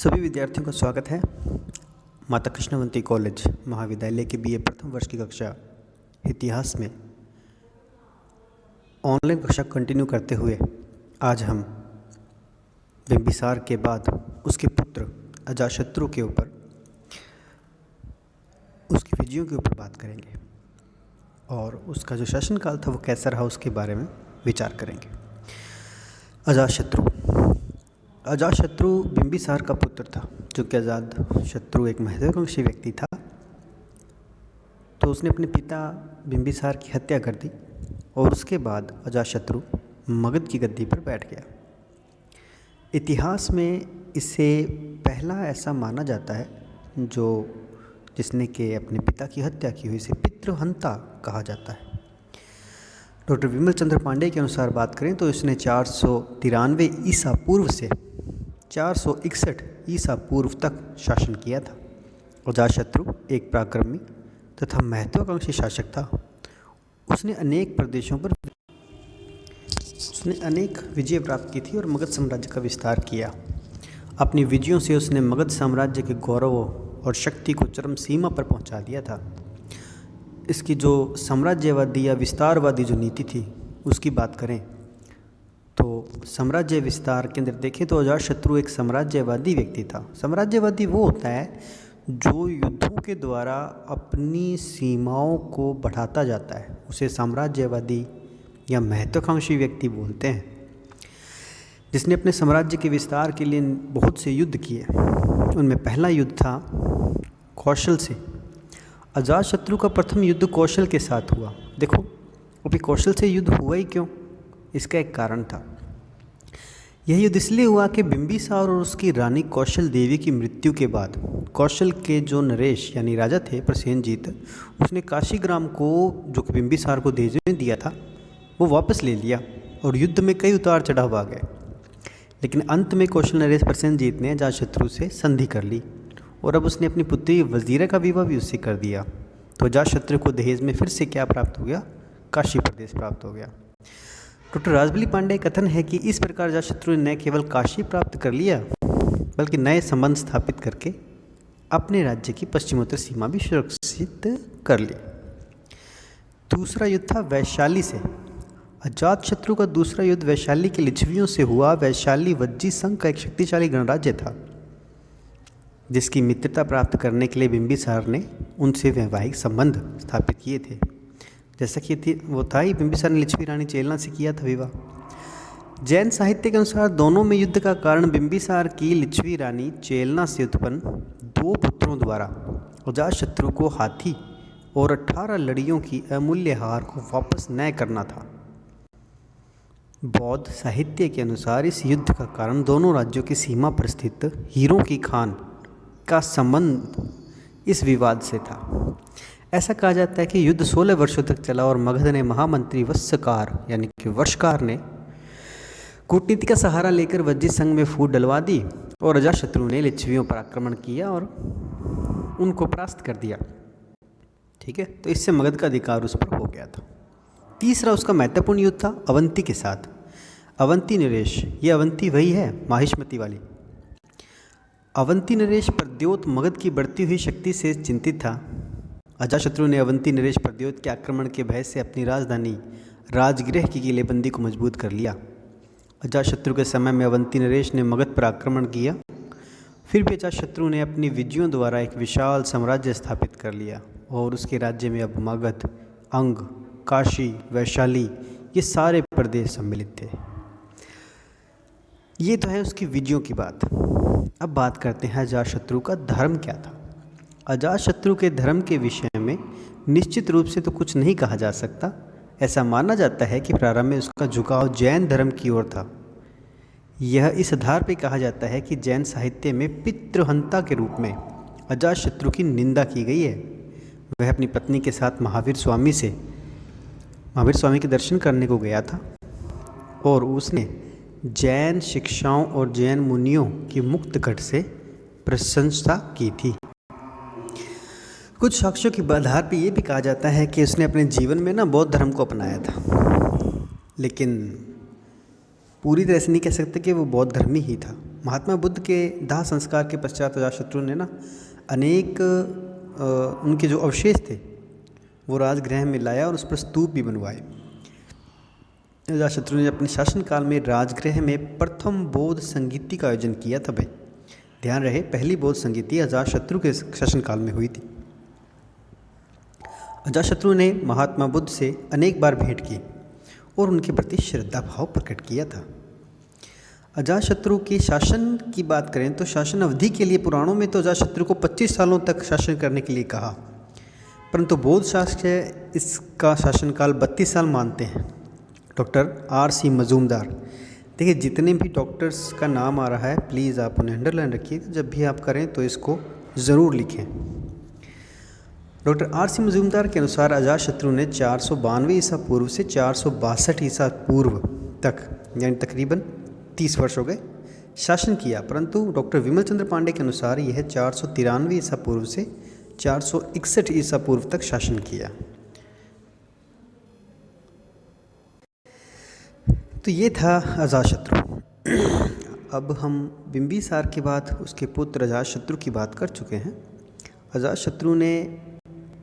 सभी विद्यार्थियों का स्वागत है माता कृष्णवंती कॉलेज महाविद्यालय के बीए प्रथम वर्ष की कक्षा इतिहास में ऑनलाइन कक्षा कंटिन्यू करते हुए आज हम बिंबिसार के बाद उसके पुत्र अजातशत्रु के ऊपर उसकी विजयों के ऊपर बात करेंगे और उसका जो शासनकाल था वो कैसा रहा उसके बारे में विचार करेंगे। अजातशत्रु बिंबिसार का पुत्र था, जो कि अजातशत्रु एक महत्वाकांक्षी व्यक्ति था। तो उसने अपने पिता बिंबिसार की हत्या कर दी और उसके बाद अजातशत्रु मगध की गद्दी पर बैठ गया। इतिहास में इसे पहला ऐसा माना जाता है जिसने के अपने पिता की हत्या की हुई, इसे पितृहंता कहा जाता है। डॉक्टर विमल चंद्र पांडे के अनुसार बात करें तो इसने 493 ईसा पूर्व से 461 ईसा पूर्व तक शासन किया था। अजातशत्रु एक पराक्रमी तथा महत्वाकांक्षी शासक था। उसने अनेक विजय प्राप्त की थी और मगध साम्राज्य का विस्तार किया। अपनी विजयों से उसने मगध साम्राज्य के गौरव और शक्ति को चरम सीमा पर पहुंचा दिया था। इसकी जो साम्राज्यवादी या विस्तारवादी जो नीति थी उसकी बात करें तो साम्राज्य विस्तार के अंदर देखें तो अजातशत्रु एक साम्राज्यवादी व्यक्ति था। साम्राज्यवादी वो होता है जो युद्धों के द्वारा अपनी सीमाओं को बढ़ाता जाता है, उसे साम्राज्यवादी या महत्वाकांक्षी व्यक्ति बोलते हैं। जिसने अपने साम्राज्य के विस्तार के लिए बहुत से युद्ध किए। उनमें पहला युद्ध था कौशल से। अजातशत्रु का प्रथम युद्ध कौशल के साथ हुआ। देखो अभी कौशल से युद्ध हुआ ही क्यों, इसका एक कारण था। यह युद्ध इसलिए हुआ कि बिंबिसार और उसकी रानी कौशल देवी की मृत्यु के बाद कौशल के जो नरेश यानी राजा थे प्रसेनजीत, उसने काशीग्राम को जो कि बिंबिसार को देश में दिया था वो वापस ले लिया और युद्ध में कई उतार चढ़ाव आ गए। लेकिन अंत में कौशल नरेश प्रसेनजीत ने अजातशत्रु से संधि कर ली और अब उसने अपनी पुत्री वजीरा का विवाह भी उससे कर दिया। तो अजातशत्रु को दहेज में फिर से क्या प्राप्त हो गया, काशी प्रदेश प्राप्त हो गया। डॉक्टर राजबली पांडे कथन है कि इस प्रकार अजातशत्रु ने न केवल काशी प्राप्त कर लिया बल्कि नए संबंध स्थापित करके अपने राज्य की पश्चिमोत्तर सीमा भी सुरक्षित कर ली। दूसरा युद्ध था वैशाली से। अजातशत्रु का दूसरा युद्ध वैशाली के लिच्छवियों से हुआ। वैशाली वज्जी संघ का एक शक्तिशाली गणराज्य था जिसकी मित्रता प्राप्त करने के लिए बिंबिसार ने उनसे वैवाहिक संबंध स्थापित किए थे। जैसा कि वो था ही, बिंबिसार ने लिच्छवी रानी चेलना से किया था विवाह। जैन साहित्य के अनुसार दोनों में युद्ध का कारण बिंबिसार की लिच्छवी रानी चेलना से उत्पन्न 2 पुत्रों द्वारा अजातशत्रु को हाथी और 18 लड़ियों की अमूल्य हार को वापस न करना था। बौद्ध साहित्य के अनुसार इस युद्ध का कारण दोनों राज्यों की सीमा पर स्थित हीरों की खान का संबंध इस विवाद से था। ऐसा कहा जाता है कि युद्ध 16 वर्षों तक चला और मगध ने महामंत्री वत्सकार यानी कि वर्षकार ने कूटनीति का सहारा लेकर वज्जी संघ में फूट डलवा दी और अजातशत्रु ने लिच्छवियों पर आक्रमण किया और उनको परास्त कर दिया। ठीक है, तो इससे मगध का अधिकार उस पर हो गया था। तीसरा उसका महत्वपूर्ण युद्ध था अवंती के साथ। अवंती नरेश, ये अवंती वही है माहिष्मती वाली। अवंती नरेश प्रद्योत मगध की बढ़ती हुई शक्ति से चिंतित था। अजातशत्रु ने अवंती नरेश प्रद्योत के आक्रमण के भय से अपनी राजधानी राजगृह की किलेबंदी को मजबूत कर लिया। अजातशत्रु के समय में अवंती नरेश ने मगध पर आक्रमण किया। फिर भी अजातशत्रु ने अपनी विजयों द्वारा एक विशाल साम्राज्य स्थापित कर लिया और उसके राज्य में अब मगध, अंग, काशी, वैशाली ये सारे प्रदेश सम्मिलित थे। ये तो है उसकी विजयों की बात। अब बात करते हैं अजातशत्रु का धर्म क्या था। अजातशत्रु के धर्म के विषय में निश्चित रूप से तो कुछ नहीं कहा जा सकता। ऐसा माना जाता है कि प्रारंभ में उसका झुकाव जैन धर्म की ओर था। यह इस आधार पर कहा जाता है कि जैन साहित्य में पितृहंता के रूप में अजातशत्रु की निंदा की गई है। वह अपनी पत्नी के साथ महावीर स्वामी के दर्शन करने को गया था और उसने जैन शिक्षाओं और जैन मुनियों की मुक्त घट से प्रशंसा की थी। कुछ साक्ष्यों के आधार पर यह भी कहा जाता है कि उसने अपने जीवन में बौद्ध धर्म को अपनाया था, लेकिन पूरी तरह से नहीं कह सकते कि वो बौद्ध धर्मी ही था। महात्मा बुद्ध के दाह संस्कार के पश्चात अजातशत्रु ने ना अनेक उनके जो अवशेष थे वो राजगृह में लाया और उस पर स्तूप भी बनवाए। अजातशत्रु ने अपने शासनकाल में राजगृह में प्रथम बौद्ध संगीति का आयोजन किया था। भाई ध्यान रहे, पहली बौद्ध संगीति अजातशत्रु के शासनकाल में हुई थी। अजातशत्रु ने महात्मा बुद्ध से अनेक बार भेंट की और उनके प्रति श्रद्धा भाव प्रकट किया था। अजातशत्रु के शासन की बात करें तो शासन अवधि के लिए पुराणों में तो अजातशत्रु को 25 सालों तक शासन करने के लिए कहा, परंतु बौद्ध शासक इसका शासनकाल 32 साल मानते हैं। Doctor R.C. मजूमदार, देखिए जितने भी डॉक्टर्स का नाम आ रहा है प्लीज़ आप उन्हें अंडरलाइन रखिएगा, जब भी आप करें तो इसको ज़रूर लिखें। Doctor R.C. मजूमदार के अनुसार अजातशत्रु ने 492 ईसा पूर्व से 462 ईसा पूर्व तक यानी तकरीबन 30 वर्ष हो गए शासन किया, परंतु डॉक्टर विमल चंद्र पांडे के अनुसार यह 493 ईसा पूर्व से 461 ईसा पूर्व तक शासन किया। तो ये था अजातशत्रु। अब हम बिंबिसार के बाद उसके पुत्र अजातशत्रु की बात कर चुके हैं। अजातशत्रु ने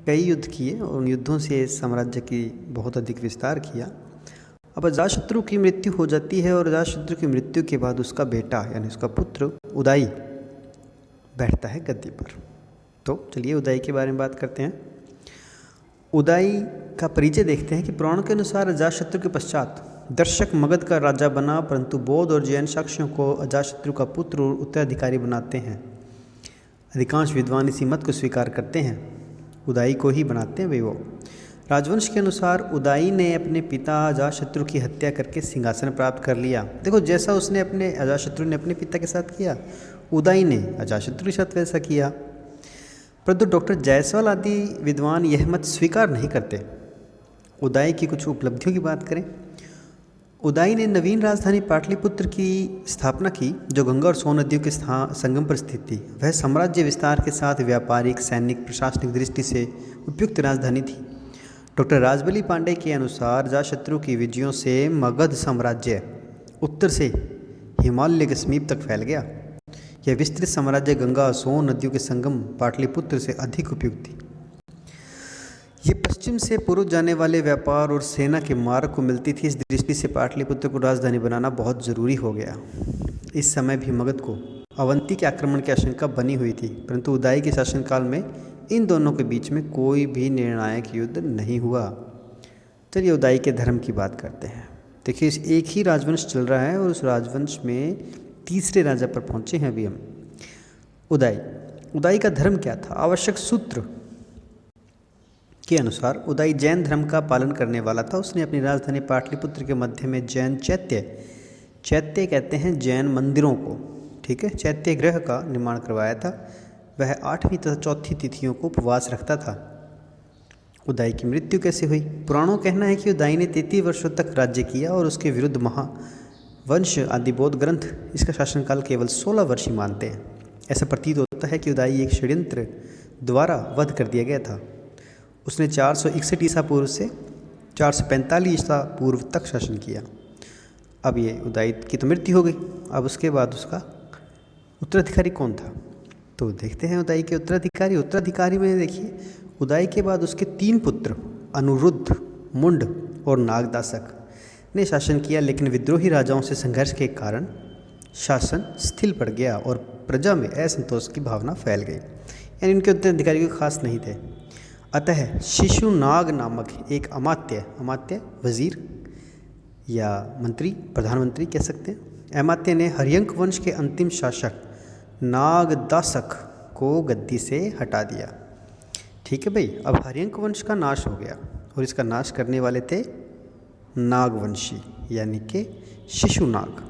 कई युद्ध किए और उन युद्धों से साम्राज्य की बहुत अधिक विस्तार किया। अब अजातशत्रु की मृत्यु हो जाती है और अजातशत्रु की मृत्यु के बाद उसका बेटा यानी उसका पुत्र उदयी बैठता है गद्दी पर। तो चलिए उदयी के बारे में बात करते हैं। उदयी का परिचय देखते हैं कि पुराणों के अनुसार अजातशत्रु के पश्चात दर्शक मगध का राजा बना, परंतु बौद्ध और जैन साक्ष्यों को अजातशत्रु का पुत्र और उत्तराधिकारी बनाते हैं। अधिकांश विद्वान इसी मत को स्वीकार करते हैं, उदयी को ही बनाते हैं वे वो। राजवंश के अनुसार उदयी ने अपने पिता अजातशत्रु की हत्या करके सिंहासन प्राप्त कर लिया। देखो जैसा उसने अजातशत्रु ने अपने पिता के साथ किया, उदयी ने अजातशत्रु के साथ वैसा किया। परंतु डॉक्टर जायसवाल आदि विद्वान यह मत स्वीकार नहीं करते। उदयी की कुछ उपलब्धियों की बात करें। उदयी ने नवीन राजधानी पाटलिपुत्र की स्थापना की, जो गंगा और सोन नदियों के संगम पर स्थित थी। वह साम्राज्य विस्तार के साथ व्यापारिक, सैनिक, प्रशासनिक दृष्टि से उपयुक्त राजधानी थी। डॉक्टर राजबली पांडे के अनुसार अजातशत्रु की विजयों से मगध साम्राज्य उत्तर से हिमालय के समीप तक फैल गया। यह विस्तृत साम्राज्य गंगा और सोन नदियों के संगम पाटलिपुत्र से अधिक उपयुक्त थी। ये पश्चिम से पूर्व जाने वाले व्यापार और सेना के मार्ग को मिलती थी। इस दृष्टि से पाटलिपुत्र को राजधानी बनाना बहुत ज़रूरी हो गया। इस समय भी मगध को अवंती के आक्रमण की आशंका बनी हुई थी, परंतु उदयी के शासनकाल में इन दोनों के बीच में कोई भी निर्णायक युद्ध नहीं हुआ। चलिए उदयी के धर्म की बात करते हैं। देखिए एक ही राजवंश चल रहा है और उस राजवंश में तीसरे राजा पर पहुँचे हैं अभी हम। उदयी का धर्म क्या था? आवश्यक सूत्र के अनुसार उदयी जैन धर्म का पालन करने वाला था। उसने अपनी राजधानी पाटलिपुत्र के मध्य में जैन चैत्य कहते हैं जैन मंदिरों को, ठीक है, चैत्य गृह का निर्माण करवाया था। वह 8वीं तथा 4थी तिथियों को उपवास रखता था। उदयी की मृत्यु कैसे हुई? पुराणों कहना है कि उदयी ने 33 वर्षों तक राज्य किया और उसके विरुद्ध महावंश आदि बौद्ध ग्रंथ इसका शासनकाल केवल 16 वर्ष ही मानते हैं। ऐसा प्रतीत होता है कि उदयी एक षड्यंत्र द्वारा वध कर दिया गया था। उसने 461 ईसा पूर्व से 445 ईसा पूर्व तक शासन किया। अब ये उदयी की तो मृत्यु हो गई, अब उसके बाद उसका उत्तराधिकारी कौन था? तो देखते हैं उदयी के उत्तराधिकारी में देखिए उदयी के बाद उसके 3 पुत्र अनुरुद्ध, मुंड और नागदासक ने शासन किया, लेकिन विद्रोही राजाओं से संघर्ष के कारण शासन स्थिर पड़ गया और प्रजा में असंतोष की भावना फैल गई। यानी इनके उत्तराधिकारी कोई खास नहीं थे। अतः शिशुनाग नामक एक अमात्य वजीर या मंत्री, प्रधानमंत्री कह सकते हैं, अमात्य ने हर्यंक वंश के अंतिम शासक नागदासक को गद्दी से हटा दिया। ठीक है भाई, अब हर्यंक वंश का नाश हो गया और इसका नाश करने वाले थे नागवंशी यानी कि शिशुनाग।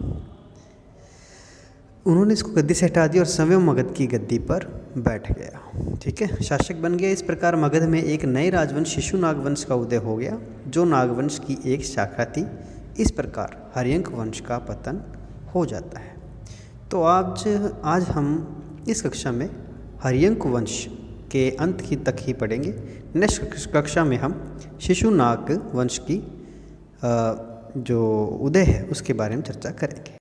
उन्होंने इसको गद्दी से हटा दिया और स्वयं मगध की गद्दी पर बैठ गया। ठीक है, शासक बन गया। इस प्रकार मगध में एक नए राजवंश शिशुनाग वंश का उदय हो गया, जो नागवंश की एक शाखा थी। इस प्रकार हर्यंक वंश का पतन हो जाता है। तो आज हम इस कक्षा में हर्यंक वंश के अंत की तक ही पढ़ेंगे। नेक्स्ट कक्षा में हम शिशुनाग वंश की जो उदय है उसके बारे में चर्चा करेंगे।